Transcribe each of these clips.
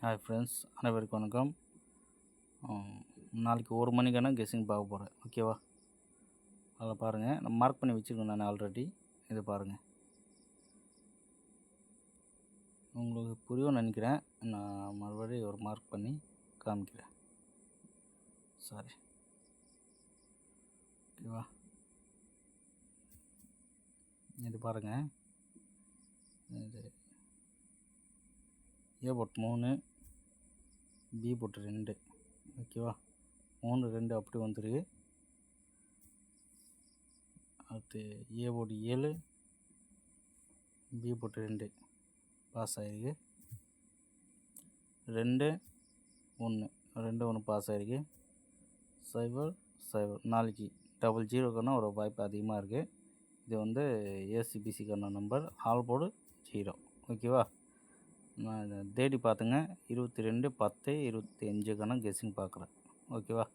Hi friends, அனைவருக்கும் வணக்கம். நாளைக்கு 1 மணிக்கான கெஸ்ஸிங் பார்க்க போகிறேன். ஓகேவா? அதில் பாருங்கள், நான் மார்க் பண்ணி வச்சுருக்கேன் நான் ஆல்ரெடி. இது பாருங்கள், உங்களுக்கு புரியும்னு நினைக்கிறேன். நான் மறுபடியும் ஒரு மார்க் பண்ணி காமிக்கிறேன். சாரி, ஓகேவா? இது பாருங்கள், இது ஏ போட்டு 3, பி போட்டு 2. ஓகேவா? 3 2 அப்படி வந்துருக்கு. அடுத்து ஏ போட்டு 7, பி போட்டு 2 பாஸ் ஆகிருக்கு. 2 1 2 1 பாஸ் ஆகிருக்கு. 0 0 நாளைக்கு 00க்கான ஒரு வாய்ப்பு அதிகமாக இருக்குது. இது வந்து ஏசிபிசிக்கான நம்பர். All board 0. ஓகேவா? நான் இதை தேடி பார்த்துங்க. 22/10/25க்கான கெஸ்ஸிங் பார்க்குறேன். ஓகேவா?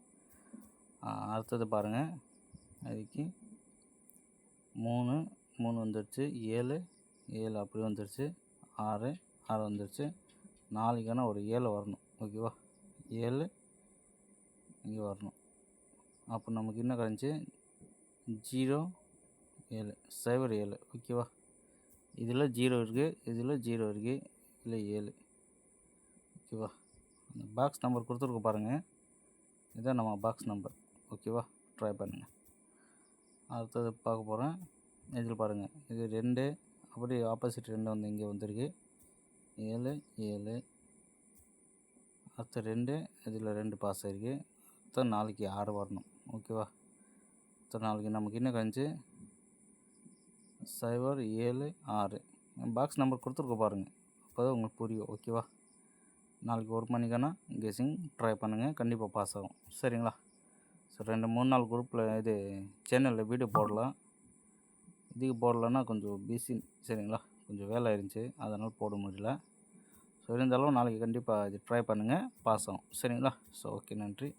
அடுத்தது பாருங்கள், அதுக்கு 3 3 வந்துடுச்சு, 7 7 அப்படி வந்துடுச்சு, 6 6 வந்துடுச்சு. நாளைக்கான ஒரு 7 வரணும். ஓகேவா? 7 இங்கே வரணும். அப்போ நமக்கு என்ன கிடச்சி 0 7 0 7. ஓகேவா? இதில் 0 இருக்குது, இதில் 0 இருக்குது, இதில் 7. ஓகேவா? அந்த பாக்ஸ் நம்பர் கொடுத்துருக்க பாருங்கள், இதுதான் நம்ம பாக்ஸ் நம்பர். ஓகேவா? ட்ரை பண்ணுங்கள். அடுத்தது பார்க்க போகிறேன். இதில் பாருங்கள், இது 2 அப்படி ஆப்போசிட் 2 வந்து இங்கே வந்திருக்கு. 7 7. அடுத்த 2 இதில் 2 பாஸ் ஆகிருக்கு. அடுத்த நாளைக்கு 6 வரணும். ஓகேவா? அடுத்த நாளைக்கு நமக்கு என்ன கழிஞ்சு 0 7 6. பாக்ஸ் நம்பர் கொடுத்துருக்க பாருங்கள், அப்போ தான் உங்களுக்கு புரியும். ஓகேவா? நாளைக்கு 1 மணிக்கான கெஸ்ஸிங் ட்ரை பண்ணுங்கள், கண்டிப்பாக பாஸ் ஆகும். சரிங்களா? ஸோ 2 3 4 குரூப்பில் இது சேனலில் வீடியோ போடலாம். இதுக்கு போடலன்னா கொஞ்சம் பிஸி. சரிங்களா? கொஞ்சம் வேலை இருந்துச்சு, அதனால் போட முடியல. ஸோ இருந்தாலும் நாளைக்கு கண்டிப்பாக இது ட்ரை பண்ணுங்கள், பாஸ் ஆகும். சரிங்களா? ஸோ ஓகே, நன்றி.